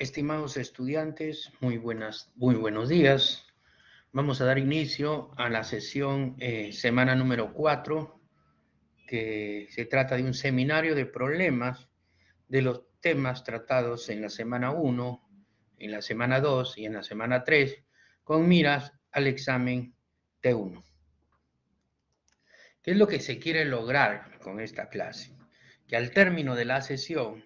Estimados estudiantes, muy buenos días. Vamos a dar inicio a la sesión semana número 4, que se trata de un seminario de problemas de los temas tratados en la semana 1, en la semana 2 y en la semana 3, con miras al examen T1. ¿Qué es lo que se quiere lograr con esta clase? Que al término de la sesión,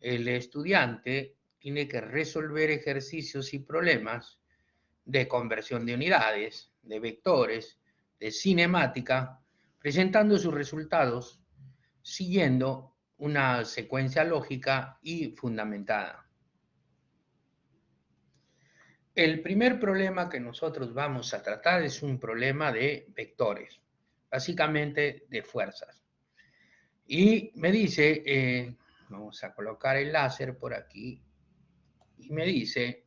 el estudiante tiene que resolver ejercicios y problemas de conversión de unidades, de vectores, de cinemática, presentando sus resultados siguiendo una secuencia lógica y fundamentada. El primer problema que nosotros vamos a tratar es un problema de vectores, básicamente de fuerzas. Y me dice, vamos a colocar el láser por aquí, y me dice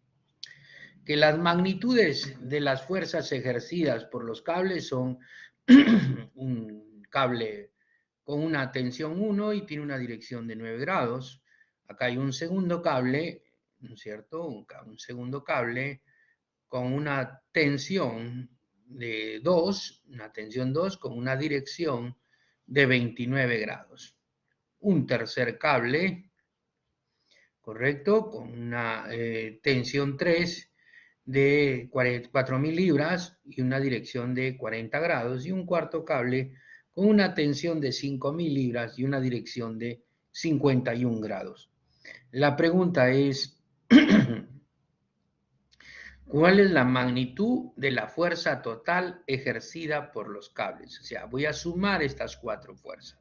que las magnitudes de las fuerzas ejercidas por los cables son un cable con una tensión 1 y tiene una dirección de 9 grados. Acá hay un segundo cable, ¿no es cierto? Un segundo cable con una tensión de 2, una tensión 2 con una dirección de 29 grados. Un tercer cable, ¿correcto? Con una tensión 3 de 4.000 libras y una dirección de 40 grados, y un cuarto cable con una tensión de 5.000 libras y una dirección de 51 grados. La pregunta es, ¿cuál es la magnitud de la fuerza total ejercida por los cables? O sea, voy a sumar estas cuatro fuerzas.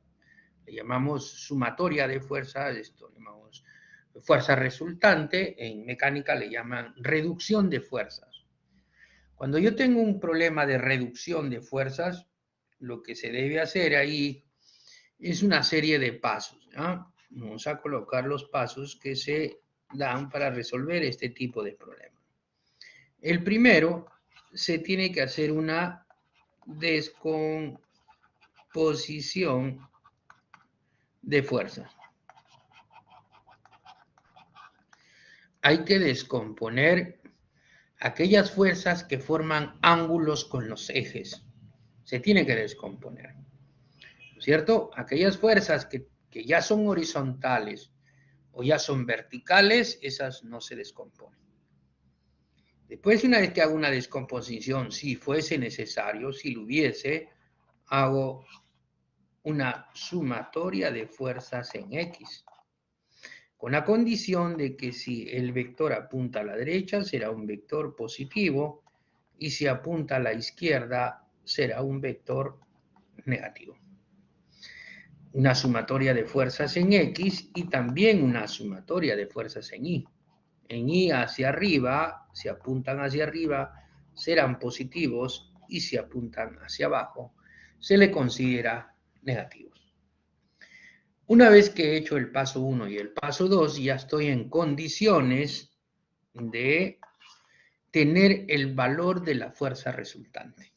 Le llamamos sumatoria de fuerzas, esto le llamamos fuerza resultante, en mecánica le llaman reducción de fuerzas. Cuando yo tengo un problema de reducción de fuerzas, lo que se debe hacer ahí es una serie de pasos, ¿no? Vamos a colocar los pasos que se dan para resolver este tipo de problema. El primero, se tiene que hacer una descomposición de fuerzas. Hay que descomponer aquellas fuerzas que forman ángulos con los ejes. Se tiene que descomponer, ¿cierto? Aquellas fuerzas que ya son horizontales o ya son verticales, esas no se descomponen. Después, una vez que hago una descomposición, si fuese necesario, si lo hubiese, hago una sumatoria de fuerzas en X, con la condición de que si el vector apunta a la derecha será un vector positivo y si apunta a la izquierda será un vector negativo. Una sumatoria de fuerzas en X y también una sumatoria de fuerzas en Y. En Y hacia arriba, si apuntan hacia arriba, serán positivos y si apuntan hacia abajo, se le considera negativos. Una vez que he hecho el paso 1 y el paso 2, ya estoy en condiciones de tener el valor de la fuerza resultante,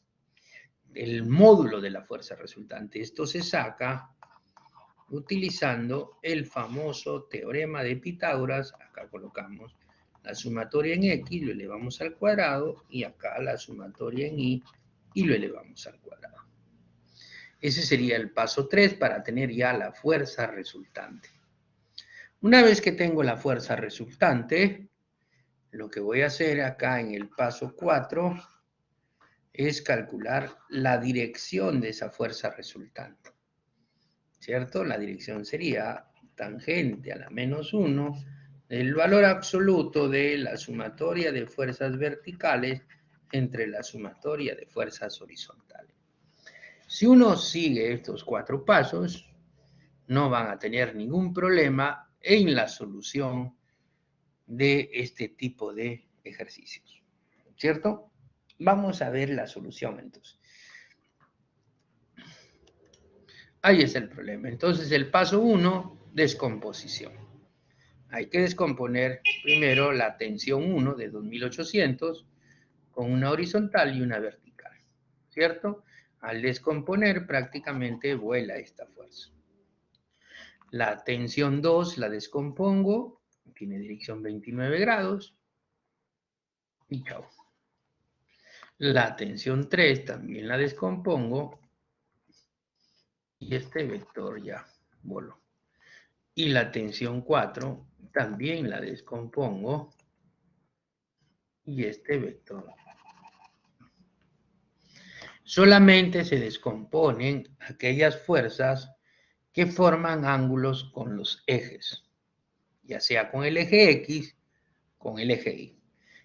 el módulo de la fuerza resultante. Esto se saca utilizando el famoso teorema de Pitágoras. Acá colocamos la sumatoria en X, lo elevamos al cuadrado, y acá la sumatoria en Y, y lo elevamos al cuadrado. Ese sería el paso 3 para tener ya la fuerza resultante. Una vez que tengo la fuerza resultante, lo que voy a hacer acá en el paso 4 es calcular la dirección de esa fuerza resultante, ¿cierto? La dirección sería tangente a la menos 1 del valor absoluto de la sumatoria de fuerzas verticales entre la sumatoria de fuerzas horizontales. Si uno sigue estos 4 pasos, no van a tener ningún problema en la solución de este tipo de ejercicios, ¿cierto? Vamos a ver la solución entonces. Ahí es el problema. Entonces, el paso 1, descomposición. Hay que descomponer primero la tensión 1 de 2800 con una horizontal y una vertical, ¿cierto? Al descomponer prácticamente vuela esta fuerza. La tensión 2 la descompongo tiene dirección 29 grados, y chao. La tensión 3 también la descompongo, y este vector ya voló. Y la tensión 4 también la descompongo, y este vector. Solamente se descomponen aquellas fuerzas que forman ángulos con los ejes, ya sea con el eje X, con el eje Y.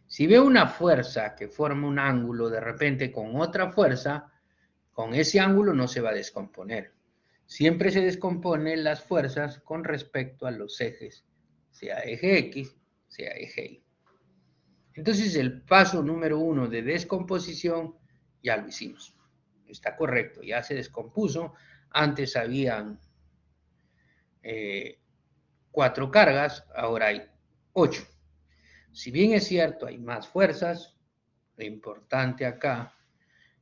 Si veo una fuerza que forma un ángulo de repente con otra fuerza, con ese ángulo no se va a descomponer. Siempre se descomponen las fuerzas con respecto a los ejes, sea eje X, sea eje Y. Entonces el paso número 1 de descomposición ya lo hicimos. Está correcto, ya se descompuso. Antes habían 4 cargas, ahora hay 8. Si bien es cierto, hay más fuerzas, lo importante acá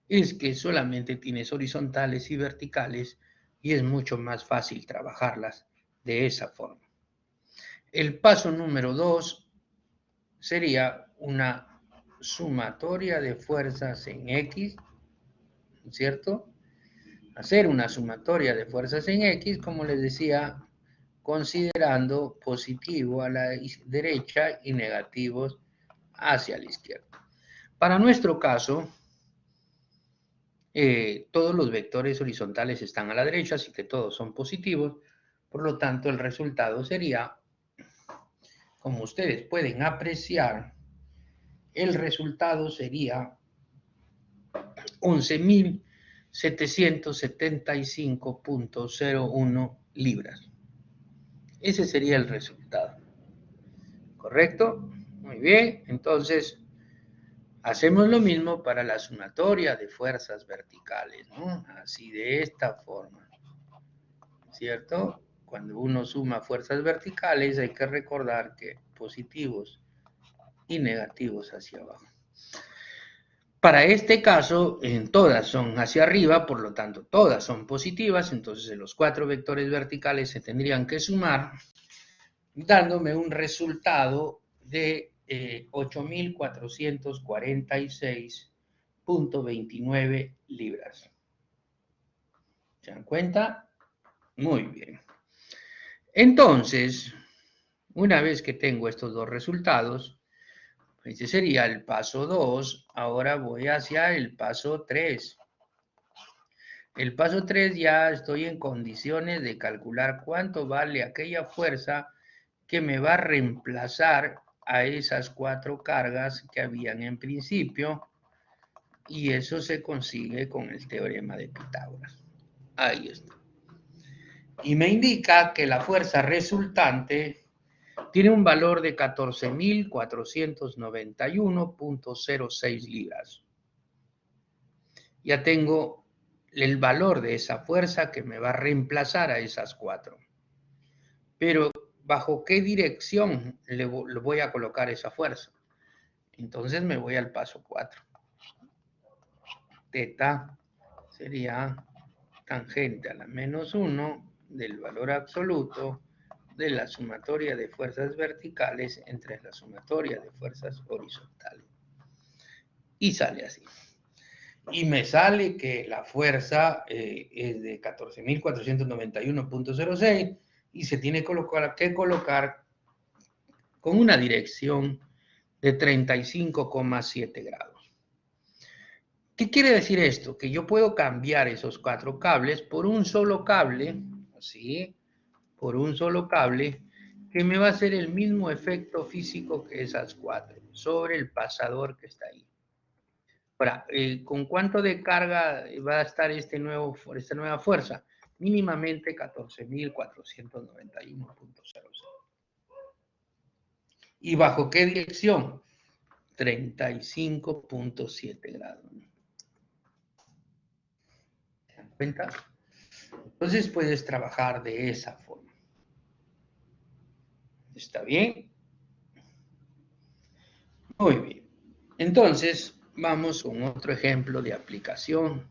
es que solamente tienes horizontales y verticales y es mucho más fácil trabajarlas de esa forma. El paso número 2 sería una sumatoria de fuerzas en X, ¿cierto? Hacer una sumatoria de fuerzas en X, como les decía, considerando positivo a la derecha y negativos hacia la izquierda. Para nuestro caso, todos los vectores horizontales están a la derecha, así que todos son positivos. Por lo tanto, el resultado sería, como ustedes pueden apreciar, el resultado sería 11.775.01 libras. Ese sería el resultado. ¿Correcto? Muy bien. Entonces, hacemos lo mismo para la sumatoria de fuerzas verticales, ¿no? Así de esta forma. ¿Cierto? Cuando uno suma fuerzas verticales hay que recordar que positivos y negativos hacia abajo. Para este caso, todas son hacia arriba, por lo tanto, todas son positivas, entonces los 4 vectores verticales se tendrían que sumar, dándome un resultado de 8.446.29 libras. ¿Se dan cuenta? Muy bien. Entonces, una vez que tengo estos dos resultados, ese sería el paso 2. Ahora voy hacia el paso 3. El paso 3 ya estoy en condiciones de calcular cuánto vale aquella fuerza que me va a reemplazar a esas 4 cargas que habían en principio, y eso se consigue con el teorema de Pitágoras. Ahí está. Y me indica que la fuerza resultante tiene un valor de 14.491.06 libras. Ya tengo el valor de esa fuerza que me va a reemplazar a esas 4. Pero, ¿bajo qué dirección le voy a colocar esa fuerza? Entonces me voy al paso 4. Teta sería tangente a la menos 1 del valor absoluto de la sumatoria de fuerzas verticales entre la sumatoria de fuerzas horizontales. Y sale así. Y me sale que la fuerza es de 14.491.06 y se tiene que colocar con una dirección de 35,7 grados. ¿Qué quiere decir esto? Que yo puedo cambiar esos 4 cables por un solo cable, ¿sí? Por un solo cable, que me va a hacer el mismo efecto físico que esas 4, sobre el pasador que está ahí. Ahora, ¿con cuánto de carga va a estar esta nueva fuerza? Mínimamente 14.491.00. ¿Y bajo qué dirección? 35,7 grados. ¿Se dan cuenta? Entonces puedes trabajar de esa forma. ¿Está bien? Muy bien. Entonces, vamos con otro ejemplo de aplicación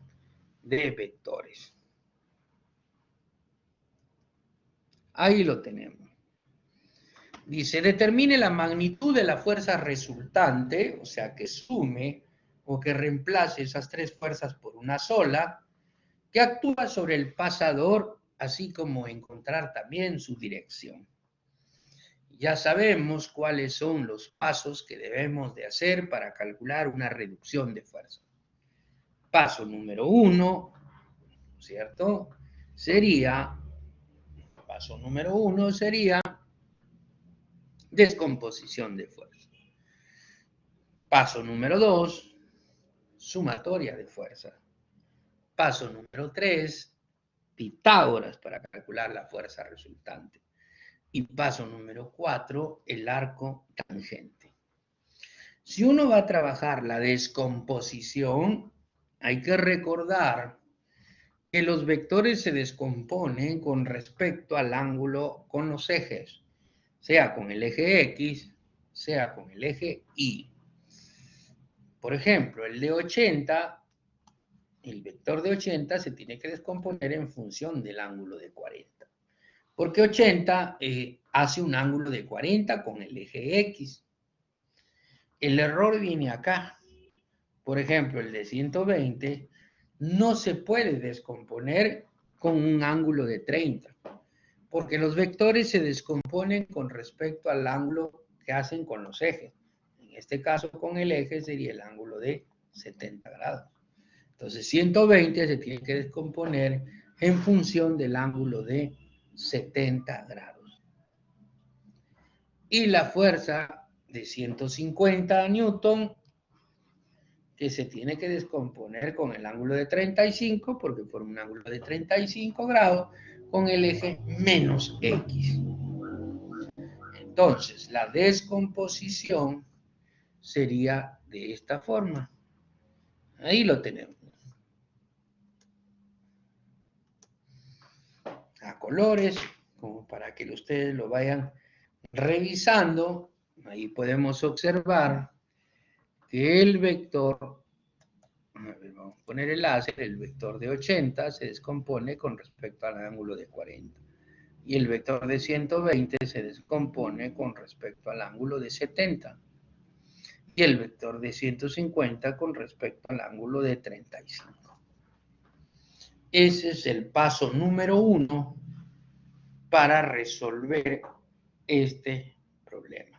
de vectores. Ahí lo tenemos. Dice, determine la magnitud de la fuerza resultante, o sea, que sume o que reemplace esas tres fuerzas por una sola, que actúa sobre el pasador, así como encontrar también su dirección. Ya sabemos cuáles son los pasos que debemos de hacer para calcular una reducción de fuerza. Paso número 1, ¿cierto? Paso número 1 sería descomposición de fuerza. Paso número 2, sumatoria de fuerza. Paso número 3, Pitágoras para calcular la fuerza resultante. Y paso número 4, el arco tangente. Si uno va a trabajar la descomposición, hay que recordar que los vectores se descomponen con respecto al ángulo con los ejes, sea con el eje X, sea con el eje Y. Por ejemplo, el vector de 80 se tiene que descomponer en función del ángulo de 40. Porque 80 hace un ángulo de 40 con el eje X. El error viene acá. Por ejemplo, el de 120 no se puede descomponer con un ángulo de 30, porque los vectores se descomponen con respecto al ángulo que hacen con los ejes. En este caso, con el eje sería el ángulo de 70 grados. Entonces, 120 se tiene que descomponer en función del ángulo de 70 grados. Y la fuerza de 150 newton, que se tiene que descomponer con el ángulo de 35, porque forma un ángulo de 35 grados, con el eje menos X. Entonces, la descomposición sería de esta forma. Ahí lo tenemos. A colores, como para que ustedes lo vayan revisando. Ahí podemos observar que el vector, vamos a poner el láser, el vector de 80 se descompone con respecto al ángulo de 40. Y el vector de 120 se descompone con respecto al ángulo de 70. Y el vector de 150 con respecto al ángulo de 35. Ese es el paso número 1 para resolver este problema.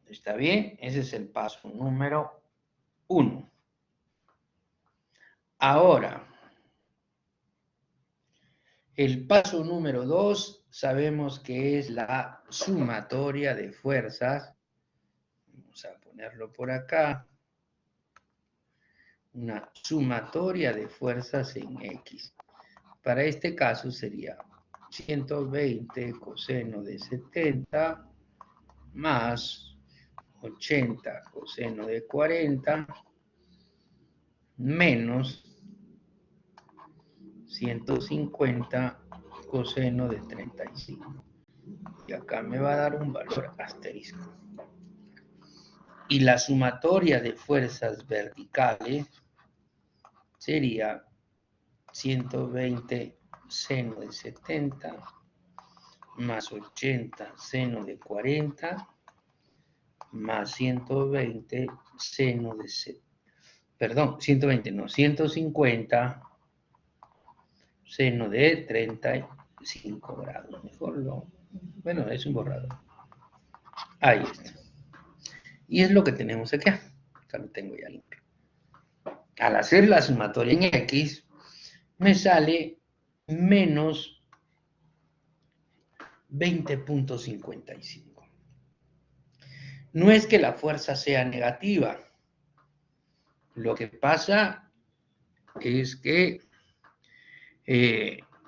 ¿Está bien? Ese es el paso número 1. Ahora, el paso número 2 sabemos que es la sumatoria de fuerzas. Vamos a ponerlo por acá. Una sumatoria de fuerzas en X. Para este caso sería 120 coseno de 70 más 80 coseno de 40 menos 150 coseno de 35. Y acá me va a dar un valor asterisco. Y la sumatoria de fuerzas verticales sería 120 seno de 70 más 80 seno de 40 más 120 seno de 150 seno de 35 grados. Bueno, es un borrador. Ahí está. Y es lo que tenemos acá. Acá lo tengo ya limpio. Al hacer la sumatoria en X, me sale menos 20.55. No es que la fuerza sea negativa. Lo que pasa es que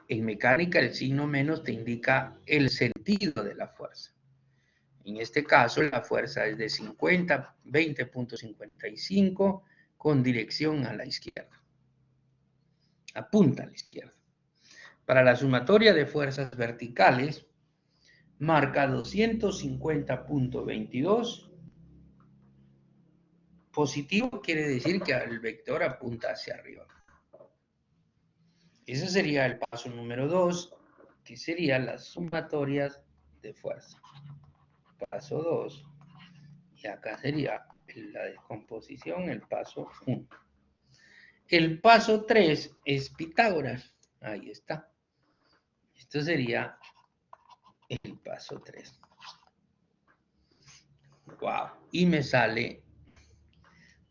en mecánica el signo menos te indica el sentido de la fuerza. En este caso la fuerza es de 20.55 con dirección a la izquierda. Apunta a la izquierda. Para la sumatoria de fuerzas verticales, marca 250.22. Positivo quiere decir que el vector apunta hacia arriba. Ese sería el paso número 2, que serían las sumatorias de fuerza. Paso 2. Y acá sería la descomposición, el paso 1. El paso 3 es Pitágoras. Ahí está. Esto sería el paso 3. Wow. Y me sale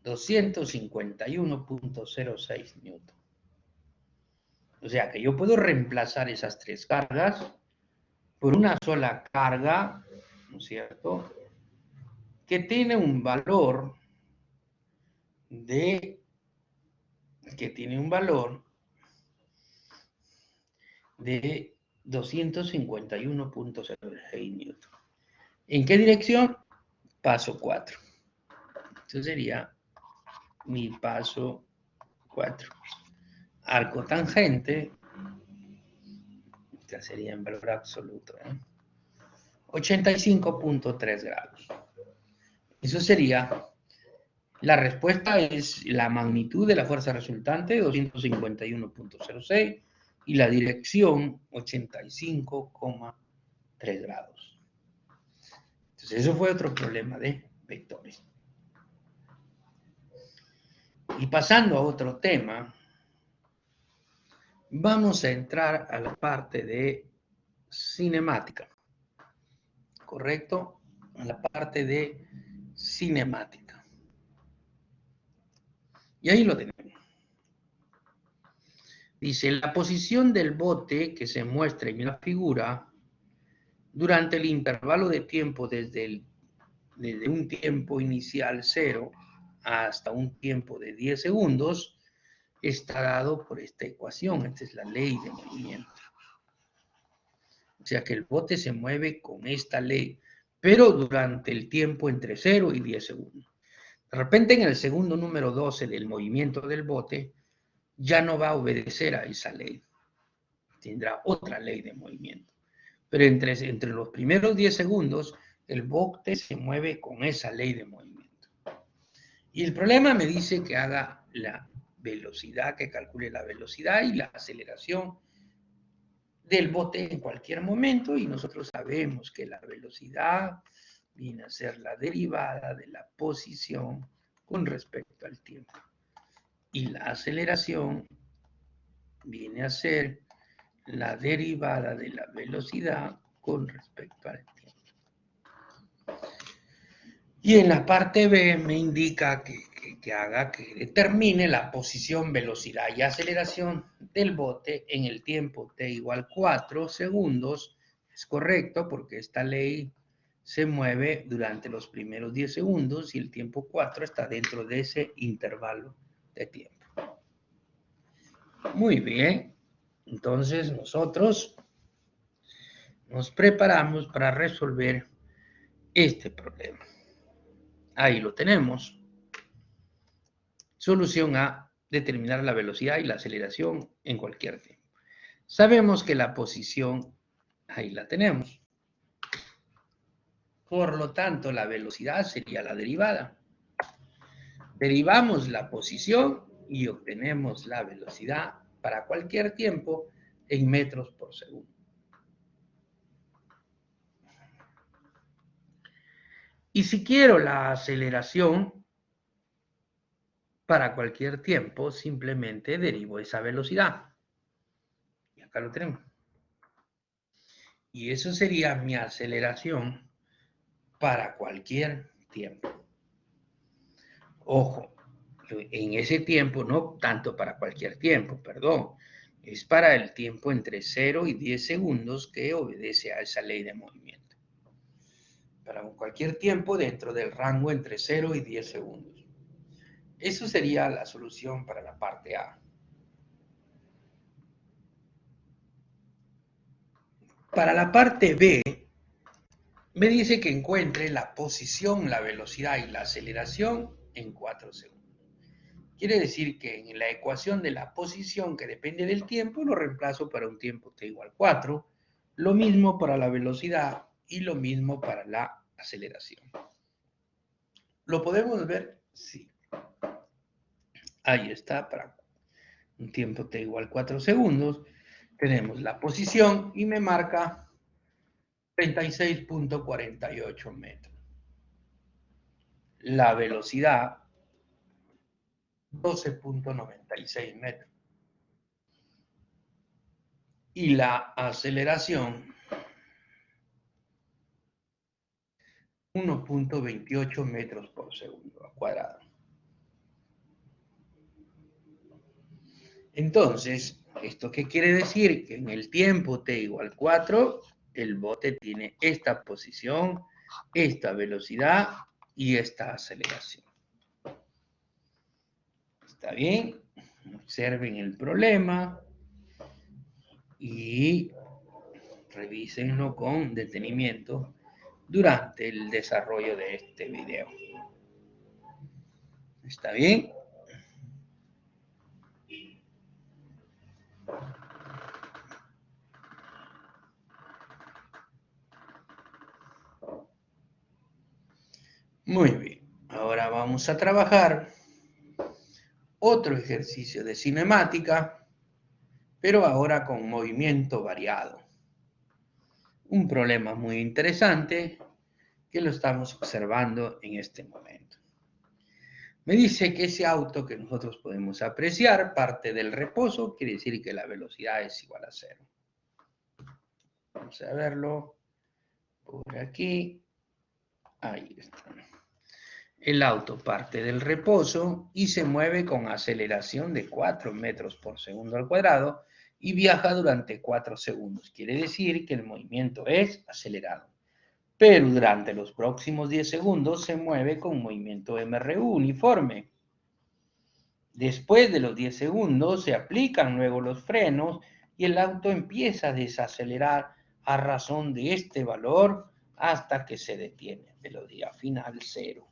251.06 newton. O sea que yo puedo reemplazar esas tres cargas por una sola carga, ¿no es cierto?, que tiene un valor de 251.06 newton. ¿En qué dirección? Paso 4. Esto sería mi paso 4. Arco tangente, esta sería en valor absoluto, 85.3 grados. Eso sería, la respuesta es la magnitud de la fuerza resultante, 251.06, y la dirección, 85,3 grados. Entonces, eso fue otro problema de vectores. Y pasando a otro tema, vamos a entrar a la parte de cinemática. ¿Correcto? A la parte de cinemática. Y ahí lo tenemos. Dice, la posición del bote que se muestra en la figura durante el intervalo de tiempo desde un tiempo inicial 0 hasta un tiempo de 10 segundos está dado por esta ecuación. Esta es la ley de movimiento. O sea que el bote se mueve con esta ley, pero durante el tiempo entre 0 y 10 segundos. De repente en el segundo número 12 del movimiento del bote ya no va a obedecer a esa ley. Tendrá otra ley de movimiento. Pero entre los primeros 10 segundos el bote se mueve con esa ley de movimiento. Y el problema me dice que haga la velocidad, que calcule la velocidad y la aceleración del bote en cualquier momento, y nosotros sabemos que la velocidad viene a ser la derivada de la posición con respecto al tiempo. Y la aceleración viene a ser la derivada de la velocidad con respecto al tiempo. Y en la parte B me indica que determine la posición, velocidad y aceleración del bote en el tiempo t igual 4 segundos. Es correcto porque esta ley se mueve durante los primeros 10 segundos y el tiempo 4 está dentro de ese intervalo de tiempo. Muy bien. Entonces nosotros nos preparamos para resolver este problema. Ahí lo tenemos. Solución A, determinar la velocidad y la aceleración en cualquier tiempo. Sabemos que la posición, ahí la tenemos. Por lo tanto, la velocidad sería la derivada. Derivamos la posición y obtenemos la velocidad para cualquier tiempo en metros por segundo. Y si quiero la aceleración para cualquier tiempo, simplemente derivo esa velocidad. Y acá lo tenemos. Y eso sería mi aceleración para cualquier tiempo. Ojo, en ese tiempo, no tanto para cualquier tiempo, perdón, es para el tiempo entre 0 y 10 segundos que obedece a esa ley de movimiento. Para cualquier tiempo dentro del rango entre 0 y 10 segundos. Eso sería la solución para la parte A. Para la parte B, me dice que encuentre la posición, la velocidad y la aceleración en 4 segundos. Quiere decir que en la ecuación de la posición, que depende del tiempo, lo reemplazo para un tiempo t igual 4. Lo mismo para la velocidad y lo mismo para la aceleración. ¿Lo podemos ver? Sí. Ahí está, para un tiempo t igual 4 segundos. Tenemos la posición y me marca 36.48 metros. La velocidad, 12.96 metros. Y la aceleración, 1.28 metros por segundo al cuadrado. Entonces, ¿esto qué quiere decir? Que en el tiempo t igual 4, el bote tiene esta posición, esta velocidad y esta aceleración. ¿Está bien? Observen el problema y revísenlo con detenimiento durante el desarrollo de este video. ¿Está bien? Muy bien. Ahora vamos a trabajar otro ejercicio de cinemática, pero ahora con movimiento variado. Un problema muy interesante que lo estamos observando en este momento. Me dice que ese auto que nosotros podemos apreciar parte del reposo, quiere decir que la velocidad es igual a 0. Vamos a verlo por aquí. Ahí está. El auto parte del reposo y se mueve con aceleración de 4 metros por segundo al cuadrado y viaja durante 4 segundos. Quiere decir que el movimiento es acelerado. Pero durante los próximos 10 segundos se mueve con movimiento MRU uniforme. Después de los 10 segundos se aplican luego los frenos y el auto empieza a desacelerar a razón de este valor hasta que se detiene. Velocidad final 0.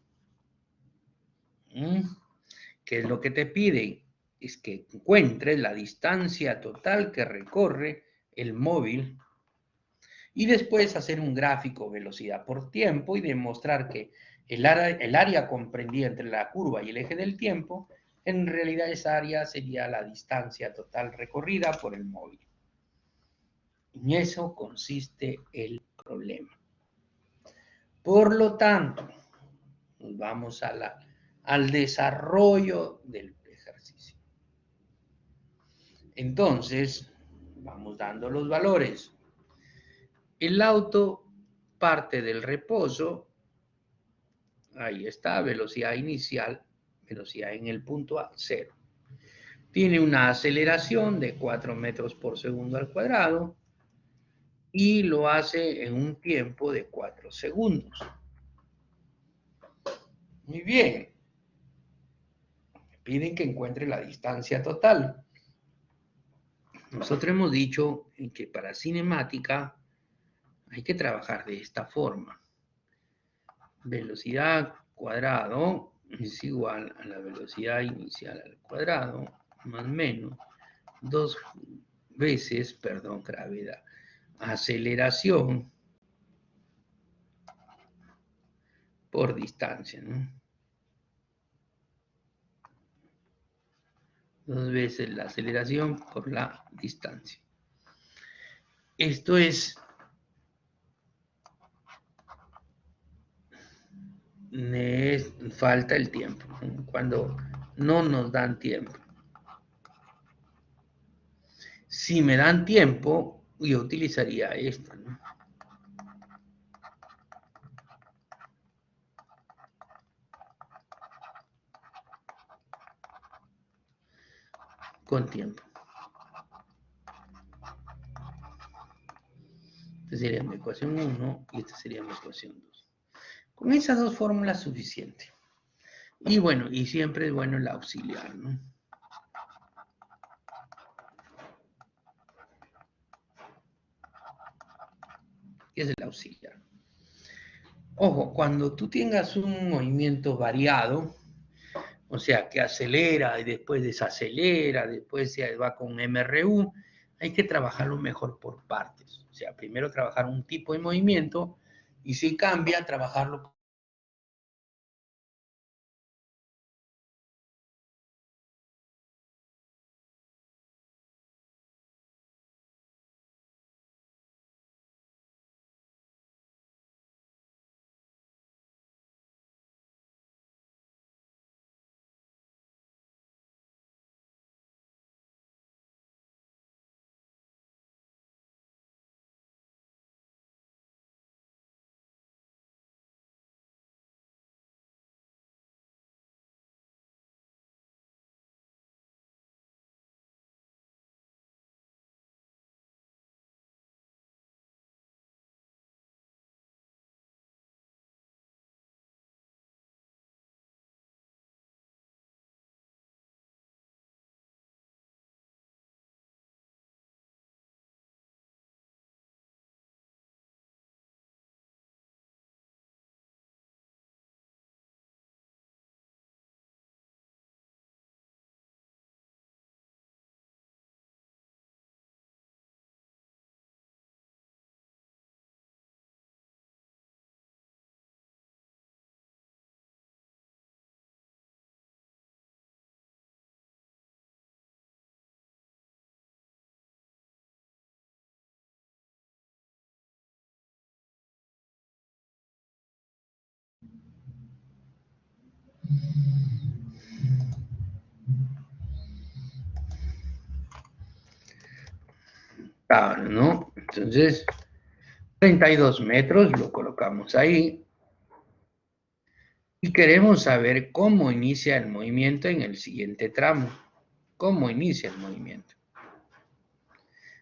¿Qué es lo que te pide? Es que encuentres la distancia total que recorre el móvil y después hacer un gráfico velocidad por tiempo y demostrar que el área comprendida entre la curva y el eje del tiempo, en realidad esa área sería la distancia total recorrida por el móvil. En eso consiste el problema. Por lo tanto, nos vamos al desarrollo del ejercicio. Entonces, vamos dando los valores. El auto parte del reposo, ahí está, velocidad inicial, velocidad en el punto A, 0. Tiene una aceleración de 4 metros por segundo al cuadrado y lo hace en un tiempo de 4 segundos. Muy bien. Piden que encuentre la distancia total. Nosotros hemos dicho que para cinemática hay que trabajar de esta forma. Velocidad cuadrado es igual a la velocidad inicial al cuadrado más menos 2 veces, gravedad, aceleración por distancia, ¿no? 2 veces la aceleración por la distancia. Esto es falta el tiempo, ¿no? Cuando no nos dan tiempo. Si me dan tiempo, yo utilizaría esto, ¿no? Con tiempo. Esta sería mi ecuación 1 y esta sería mi ecuación 2. Con esas dos fórmulas es suficiente. Y bueno, y siempre es bueno el auxiliar, ¿no? ¿Qué es el auxiliar? Ojo, cuando tú tengas un movimiento variado, o sea, que acelera y después desacelera, después se va con MRU, hay que trabajarlo mejor por partes. O sea, primero trabajar un tipo de movimiento y si cambia, trabajarlo ¿No? Entonces, 32 metros, lo colocamos ahí. Y queremos saber cómo inicia el movimiento en el siguiente tramo. ¿Cómo inicia el movimiento?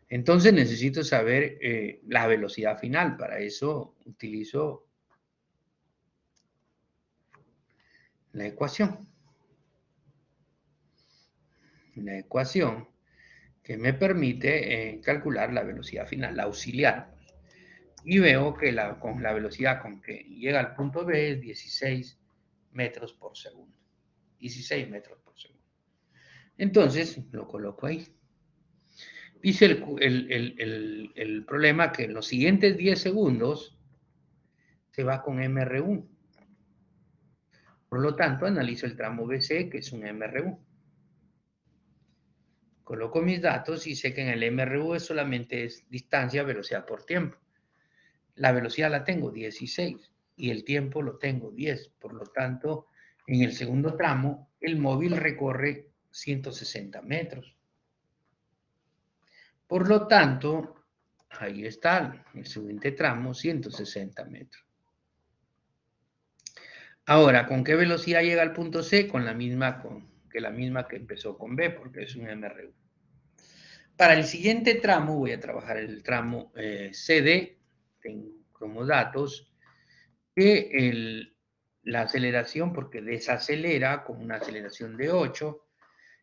Entonces necesito saber la velocidad final. Para eso utilizo la ecuación. La ecuación que me permite calcular la velocidad final, la auxiliar. Y veo que con la velocidad con que llega al punto B es 16 metros por segundo. 16 metros por segundo. Entonces lo coloco ahí. Dice el problema que en los siguientes 10 segundos se va con MR1. Por lo tanto, analizo el tramo BC, que es un MR1. Coloco mis datos y sé que en el MR1 solamente es distancia, velocidad por tiempo. La velocidad la tengo 16 y el tiempo lo tengo 10. Por lo tanto, en el segundo tramo, el móvil recorre 160 metros. Por lo tanto, ahí está el siguiente tramo, 160 metros. Ahora, ¿con qué velocidad llega al punto C? Con la misma que empezó con B, porque es un MR1. Para el siguiente tramo, voy a trabajar el tramo CD, tengo como datos, que la aceleración, porque desacelera con una aceleración de 8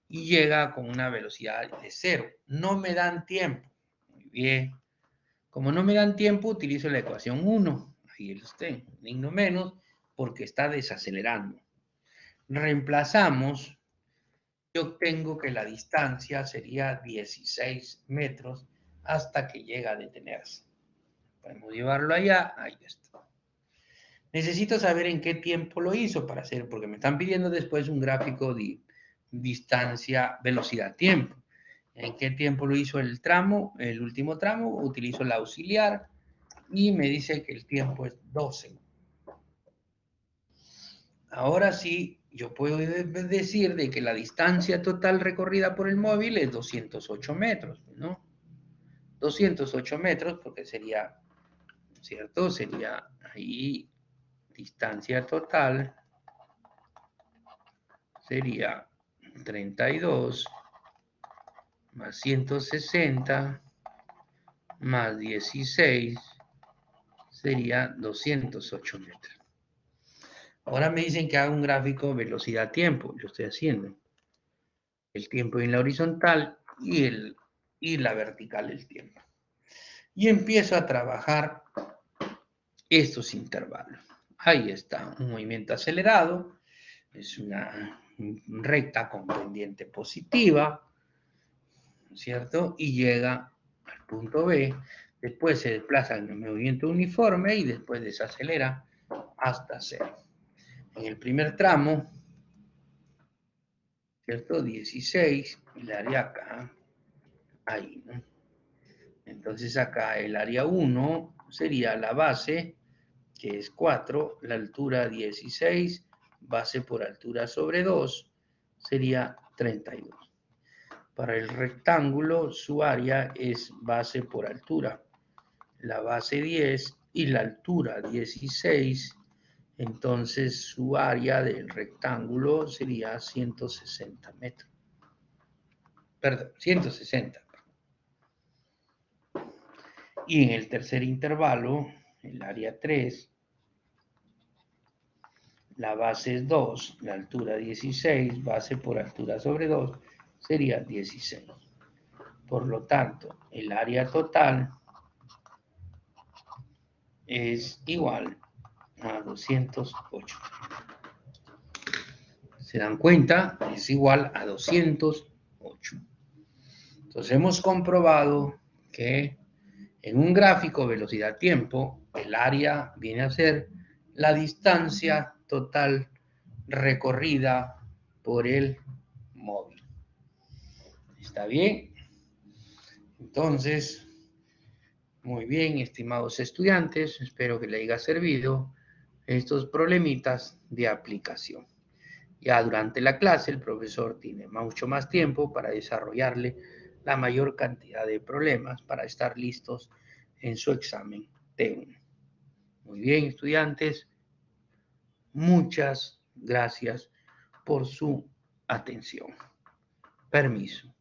y llega con una velocidad de 0. No me dan tiempo. Muy bien. Como no me dan tiempo, utilizo la ecuación 1. Ahí está, ni no menos, porque está desacelerando. Reemplazamos y obtengo que la distancia sería 16 metros hasta que llega a detenerse. Podemos llevarlo allá, ahí está. Necesito saber en qué tiempo lo hizo para hacer, porque me están pidiendo después un gráfico de distancia, velocidad, tiempo. ¿En qué tiempo lo hizo el tramo, el último tramo? Utilizo la auxiliar y me dice que el tiempo es 12. Ahora sí, yo puedo decir de que la distancia total recorrida por el móvil es 208 metros, ¿no? 208 metros porque sería, ¿cierto? Sería ahí distancia total, sería 32 más 160 más 16 sería 208 metros. Ahora me dicen que haga un gráfico velocidad-tiempo. Yo estoy haciendo el tiempo en la horizontal y la vertical el tiempo. Y empiezo a trabajar estos intervalos. Ahí está, un movimiento acelerado. Es una recta con pendiente positiva, ¿cierto? Y llega al punto B. Después se desplaza en el movimiento uniforme y después desacelera hasta cero. En el primer tramo, ¿cierto? 16, el área acá, ahí, ¿no? Entonces acá el área 1 sería la base, que es 4, la altura 16, base por altura sobre 2, sería 32. Para el rectángulo, su área es base por altura, la base 10 y la altura 16, entonces su área del rectángulo sería 160 metros. Perdón, 160. Y en el tercer intervalo, el área 3, la base es 2, la altura 16, base por altura sobre 2, sería 16. Por lo tanto, el área total es igual a 208. ¿Se dan cuenta? Es igual a 208. Entonces hemos comprobado que en un gráfico velocidad-tiempo, el área viene a ser la distancia total recorrida por el móvil. ¿Está bien? Entonces, muy bien, estimados estudiantes, espero que les haya servido estos problemitas de aplicación. Ya durante la clase el profesor tiene mucho más tiempo para desarrollarle la mayor cantidad de problemas para estar listos en su examen T1. Muy bien, estudiantes, muchas gracias por su atención. Permiso.